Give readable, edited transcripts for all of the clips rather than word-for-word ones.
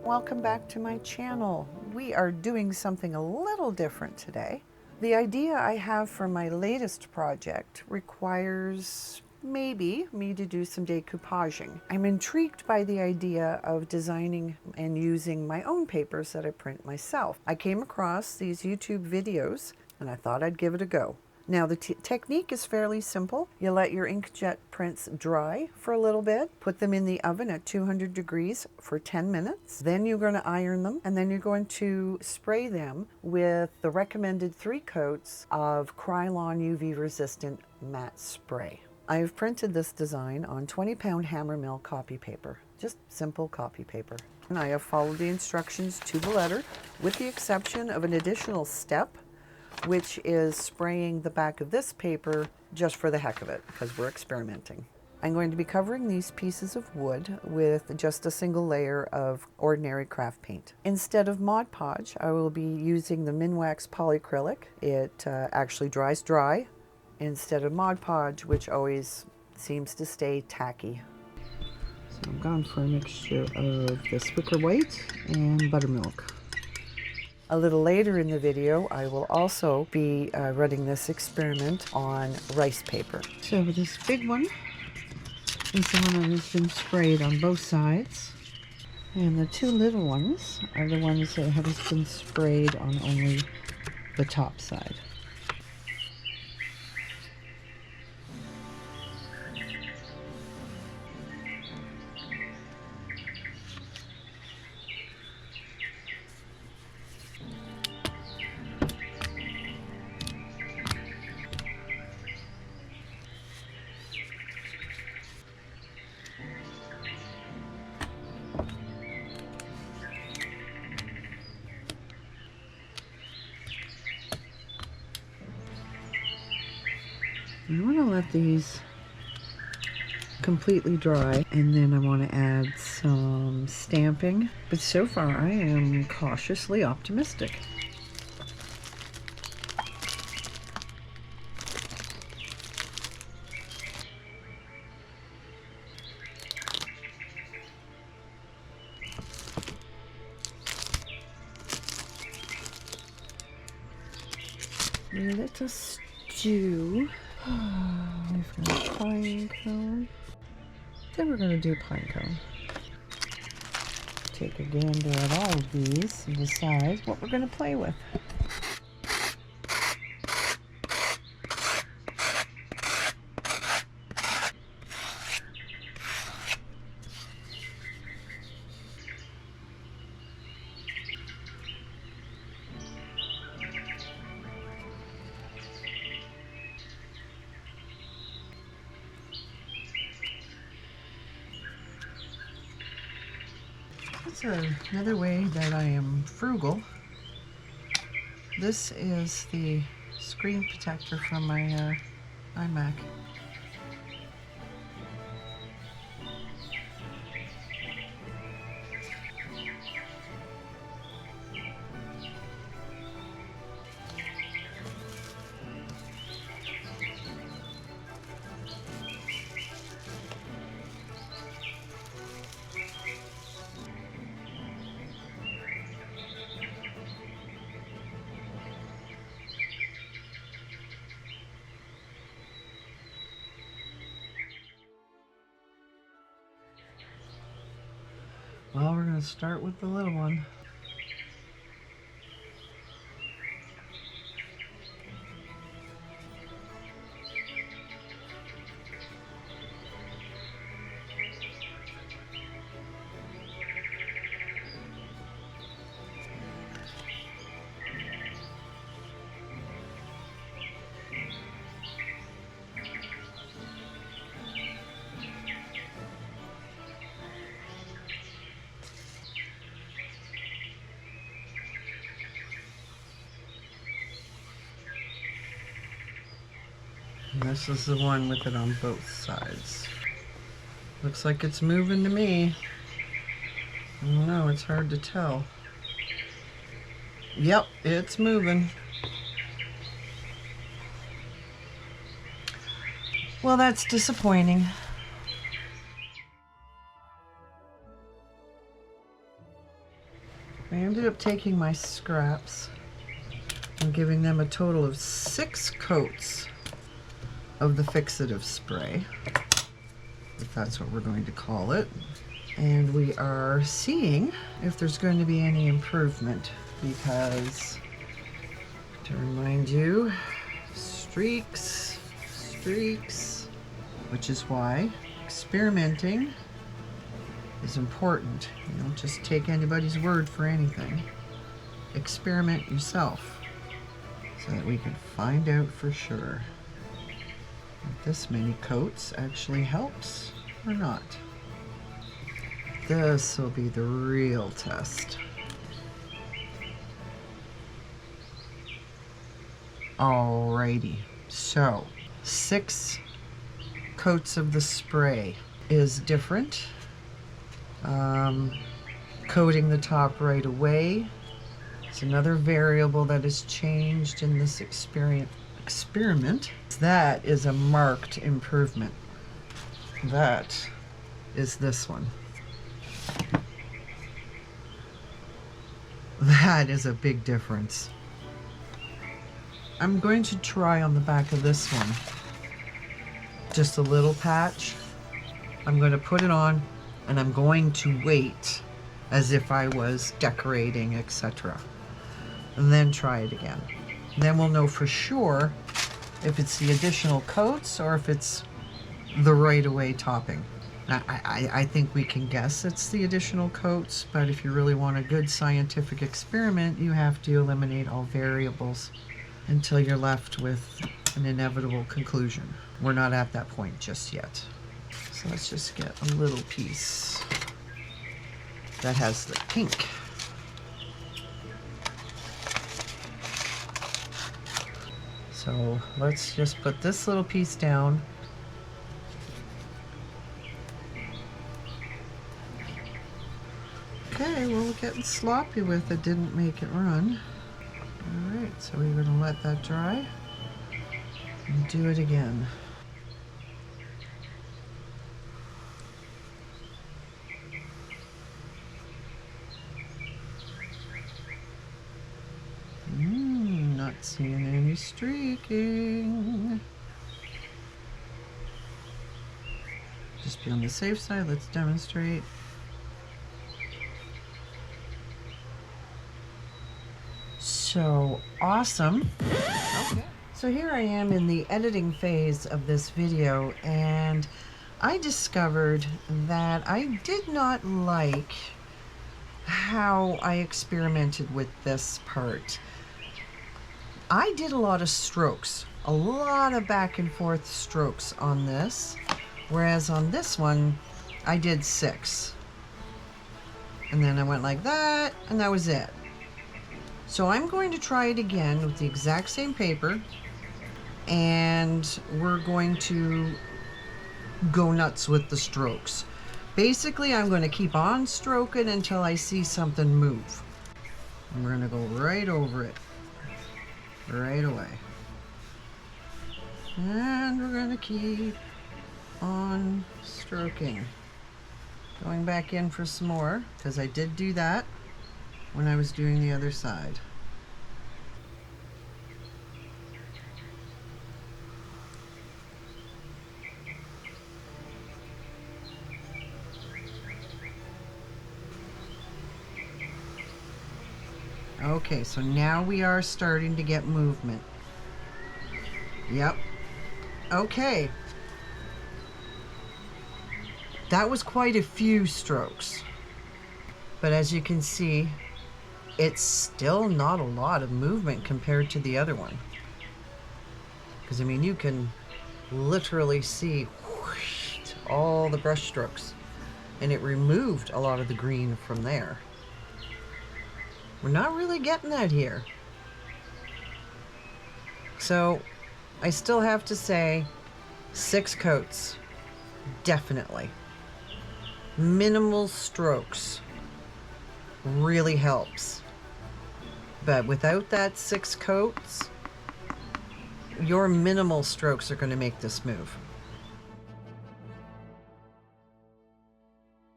Welcome back to my channel. We are doing something a little different today. The idea I have for my latest project requires maybe me to do some decoupaging. I'm intrigued by the idea of designing and using my own papers that I print myself. I came across these YouTube videos and I thought I'd give it a go. Now the technique is fairly simple. You let your inkjet prints dry for a little bit, put them in the oven at 200 degrees for 10 minutes. Then you're going to iron them, and then you're going to spray them with the recommended 3 coats of Krylon UV resistant matte spray. I have printed this design on 20-pound hammer mill copy paper, just simple copy paper. And I have followed the instructions to the letter, with the exception of an additional step, which is spraying the back of this paper just for the heck of it, because we're experimenting. I'm going to be covering these pieces of wood with just a single layer of ordinary craft paint. Instead of Mod Podge, I will be using the Minwax polyacrylic. It actually dries dry instead of Mod Podge, which always seems to stay tacky. So I'm going for a mixture of this wicker white and buttermilk. A little later in the video, I will also be running this experiment on rice paper. So this big one is the one that has been sprayed on both sides. And the 2 little ones are the ones that have been sprayed on only the top side. I want to let these completely dry, and then I want to add some stamping. But so far I am cautiously optimistic. Let us do... we've got pine cone. Then we're going to do pine cone. Take a gander at all of these and decide what we're going to play with. That's another way that I am frugal. This is the screen protector from my iMac. Well, we're going to start with the little one. This is the one with it on both sides. Looks like it's moving to me. I don't know, it's hard to tell. Yep, it's moving. Well, that's disappointing. I ended up taking my scraps and giving them a total of 6 coats of the fixative spray, if that's what we're going to call it. And we are seeing if there's going to be any improvement, because, to remind you, streaks, which is why experimenting is important. You don't just take anybody's word for anything. Experiment yourself so that we can find out for sure if this many coats actually helps or not. This will be the real test. Alrighty, so 6 coats of the spray is different. Coating the top right away is another variable that has changed in this experiment. That is a marked improvement. That is this one. That is a big difference. I'm going to try on the back of this one just a little patch. I'm going to put it on and I'm going to wait as if I was decorating, etc. And then try it again. Then we'll know for sure if it's the additional coats or if it's the right away topping. I think we can guess it's the additional coats, but if you really want a good scientific experiment, you have to eliminate all variables until you're left with an inevitable conclusion. We're not at that point just yet. So let's just get a little piece that has the pink. So let's just put this little piece down. Okay, well, getting sloppy with it didn't make it run. All right, so we're gonna let that dry and do it again. Not seeing any streaking. Just be on the safe side, let's demonstrate. So awesome. Okay. So here I am in the editing phase of this video, and I discovered that I did not like how I experimented with this part. I did a lot of strokes, a lot of back and forth strokes on this, whereas on this one I did 6. And then I went like that, and that was it. So I'm going to try it again with the exact same paper, and we're going to go nuts with the strokes. Basically, I'm going to keep on stroking until I see something move. And we're going to go right over it, right away. And we're going to keep on stroking. Going back in for some more, because I did do that when I was doing the other side. Okay, so now we are starting to get movement. Yep. Okay. That was quite a few strokes. But as you can see, it's still not a lot of movement compared to the other one. Because, I mean, you can literally see whoosh, all the brush strokes. And it removed a lot of the green from there. We're not really getting that here. So, I still have to say 6 coats, definitely. Minimal strokes really helps. But without that 6 coats, your minimal strokes are going to make this move.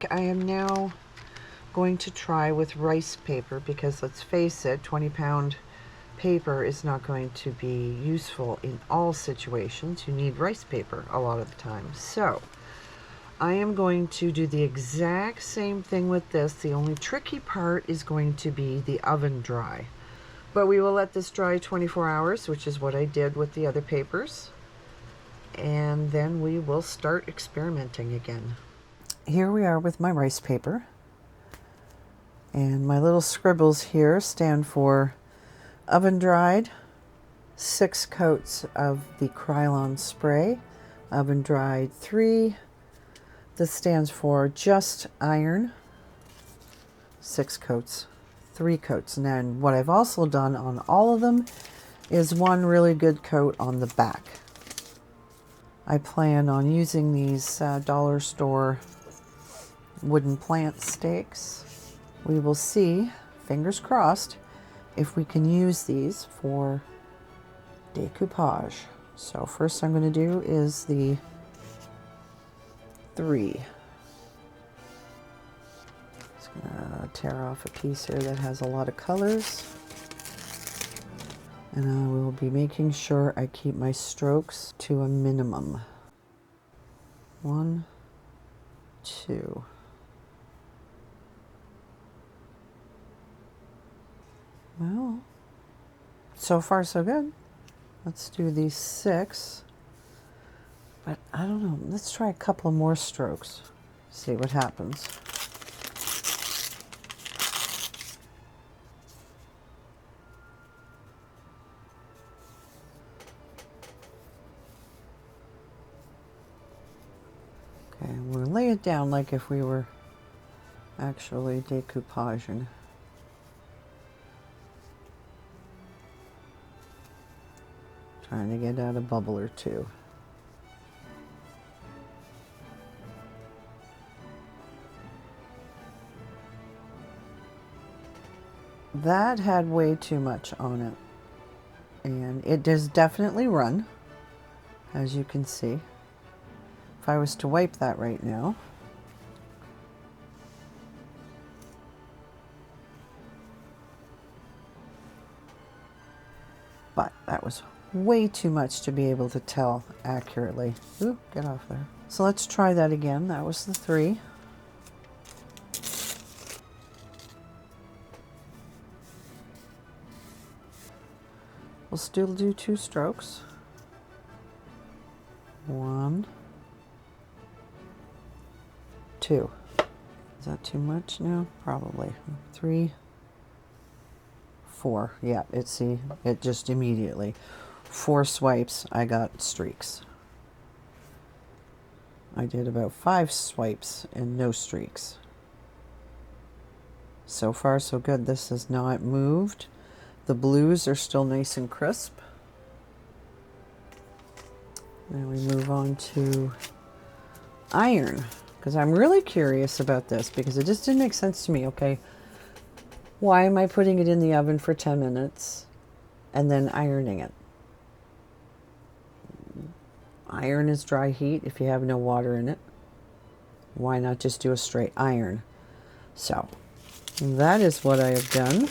I am now going to try with rice paper because let's face it, 20-pound paper is not going to be useful in all situations. You need rice paper a lot of the time. So I am going to do the exact same thing with this. The only tricky part is going to be the oven dry. But we will let this dry 24 hours, which is what I did with the other papers. And then we will start experimenting again. Here we are with my rice paper. And my little scribbles here stand for oven dried, 6 coats of the Krylon spray, oven dried 3. This stands for just iron, 6 coats, 3 coats. And then what I've also done on all of them is 1 really good coat on the back. I plan on using these dollar store wooden plant stakes. We will see, fingers crossed, if we can use these for decoupage. So first I'm going to do is the 3. Just going to tear off a piece here that has a lot of colors. And I will be making sure I keep my strokes to a minimum. 1, 2. Well, so far so good. Let's do these 6. But I don't know, let's try a couple more strokes. See what happens. Okay, we'll lay it down like if we were actually decoupaging. Trying to get out a bubble or two. That had way too much on it. And it does definitely run, as you can see. If I was to wipe that right now, but that was way too much to be able to tell accurately. Ooh, get off there. So let's try that again. That was the 3. We'll still do 2 strokes. 1, 2. Is that too much now? Probably. 3, 4. Yeah, it just immediately. 4 swipes, I got streaks. I did about 5 swipes and no streaks. So far so good. This has not moved. The blues are still nice and crisp. Now we move on to iron, because I'm really curious about this because it just didn't make sense to me. Okay, why am I putting it in the oven for 10 minutes and then ironing it? Iron is dry heat if you have no water in it. Why not just do a straight iron? So that is what I have done.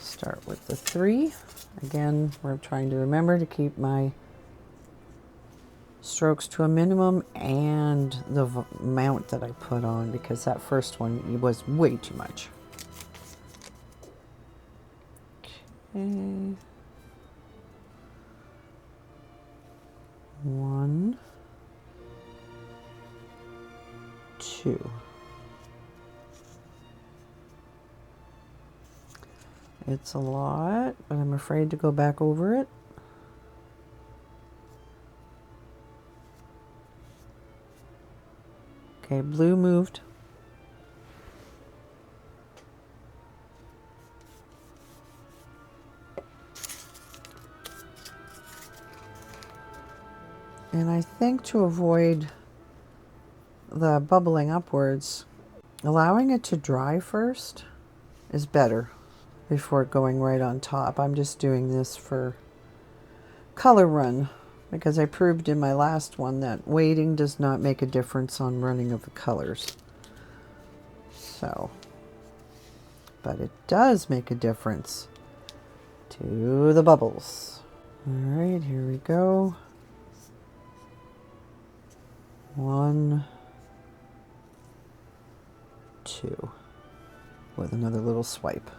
Start with the 3. Again, we're trying to remember to keep my strokes to a minimum and the amount that I put on, because that first one was way too much. Okay. 1, 2. It's a lot, but I'm afraid to go back over it. Okay, blue moved. And I think to avoid the bubbling upwards, allowing it to dry first is better before going right on top. I'm just doing this for color run, because I proved in my last one that weighting does not make a difference on running of the colors. So, but it does make a difference to the bubbles. All right, here we go. 1, 2, with another little swipe.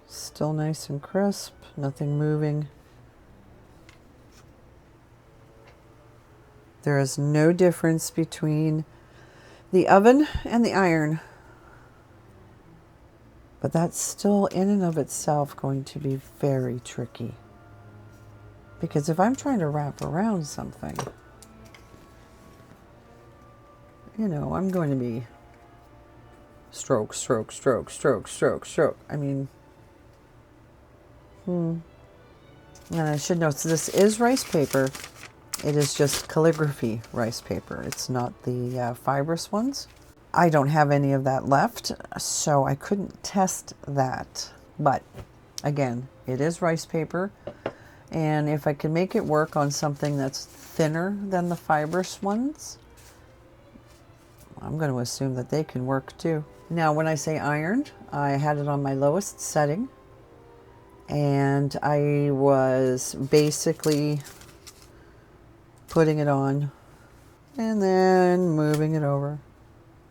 Still nice and crisp, nothing moving. There is no difference between the oven and the iron. But that's still in and of itself going to be very tricky. Because if I'm trying to wrap around something, you know, I'm going to be stroke, stroke, stroke, stroke, stroke, stroke. I mean, and I should note, so this is rice paper. It is just calligraphy rice paper. It's not the fibrous ones. I don't have any of that left, so I couldn't test that. But again, it is rice paper. And if I can make it work on something that's thinner than the fibrous ones, I'm going to assume that they can work too. Now, when I say ironed, I had it on my lowest setting. And I was basically putting it on and then moving it over.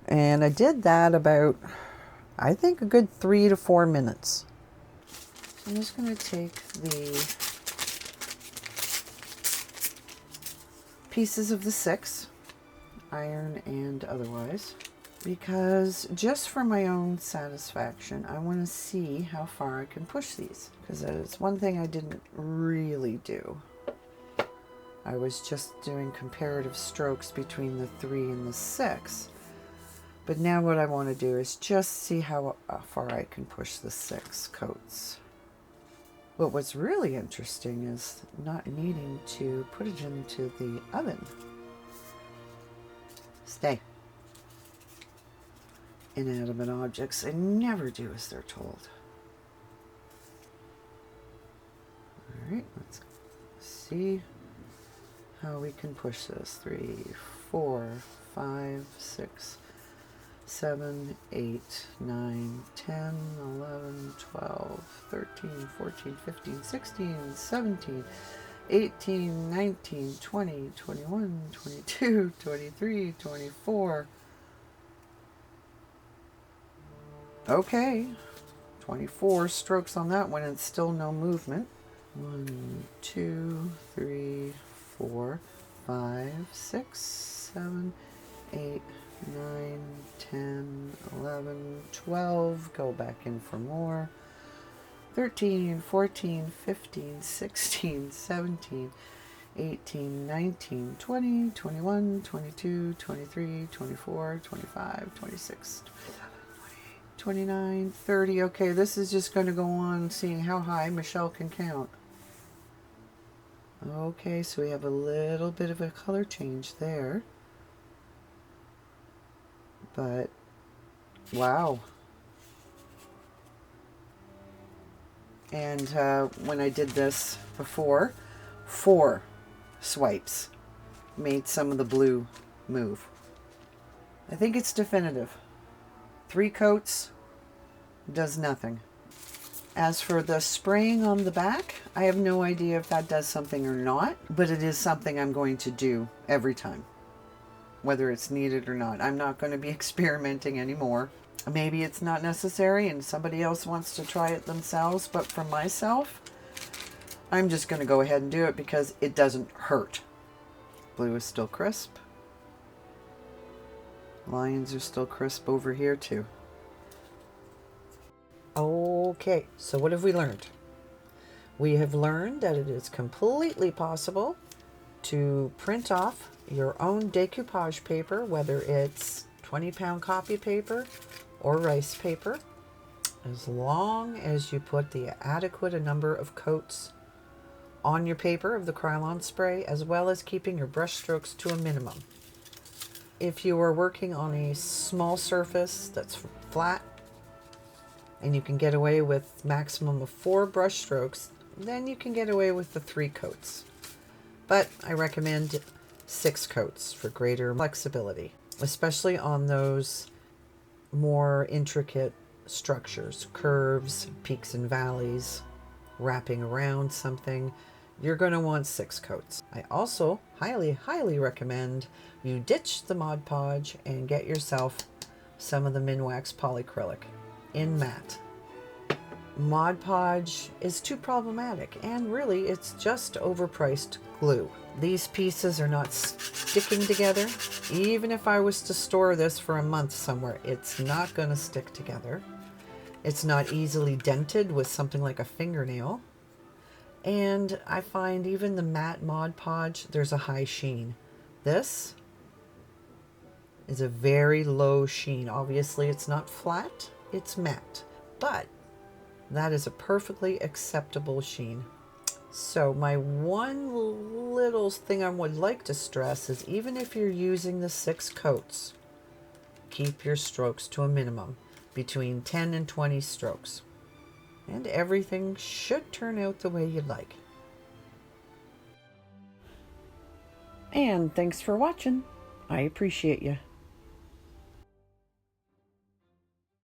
And I did that about, I think, a good 3 to 4 minutes. So I'm just going to take the pieces of the 6, iron and otherwise, because just for my own satisfaction, I want to see how far I can push these. Because it's one thing I didn't really do. I was just doing comparative strokes between the 3 and the 6. But now what I want to do is just see how far I can push the 6 coats. But what's really interesting is not needing to put it into the oven. Stay. Inanimate objects, they never do as they're told. Alright, let's see how we can push this. 3, 4, 5, 6, 7, 8, 9, 10, 11, 12, 13, 14, 15, 16, 17, 18, 19, 20, 21, 22, 23, 24. Okay, 24 strokes on that one and still no movement. 1, 2, 3, 4, 5, 6, 7, 8, 9, 10, 11, 12. Go back in for more. 13, 14, 15, 16, 17, 18, 19, 20, 21, 22, 23, 24, 25, 26, 29, 30. Okay, this is just going to go on seeing how high Michelle can count. Okay, so we have a little bit of a color change there. But, wow. And when I did this before, 4 swipes made some of the blue move. I think it's definitive. 3 coats does nothing. As for the spraying on the back, I have no idea if that does something or not, but it is something I'm going to do every time, whether it's needed or not. I'm not going to be experimenting anymore. Maybe it's not necessary and somebody else wants to try it themselves, but for myself, I'm just going to go ahead and do it because it doesn't hurt. Blue is still crisp. Lions are still crisp over here too. Okay, so what have we learned? We have learned that it is completely possible to print off your own decoupage paper, whether it's 20-pound copy paper or rice paper, as long as you put the adequate number of coats on your paper of the Krylon spray, as well as keeping your brush strokes to a minimum. If you are working on a small surface that's flat and you can get away with maximum of 4 brush strokes, then you can get away with the 3 coats. but I recommend 6 coats for greater flexibility, especially on those more intricate structures, curves, peaks and valleys, wrapping around something. You're going to want 6 coats. I also highly recommend you ditch the Mod Podge and get yourself some of the Minwax polyacrylic in matte. Mod Podge is too problematic, and really it's just overpriced glue. These pieces are not sticking together. Even if I was to store this for a month somewhere, it's not going to stick together. It's not easily dented with something like a fingernail. And I find even the matte Mod Podge, there's a high sheen. This is a very low sheen. Obviously it's not flat, it's matte, but that is a perfectly acceptable sheen. So my one little thing I would like to stress is, even if you're using the 6 coats, keep your strokes to a minimum, between 10 and 20 strokes. And everything should turn out the way you'd like. And thanks for watching. I appreciate you.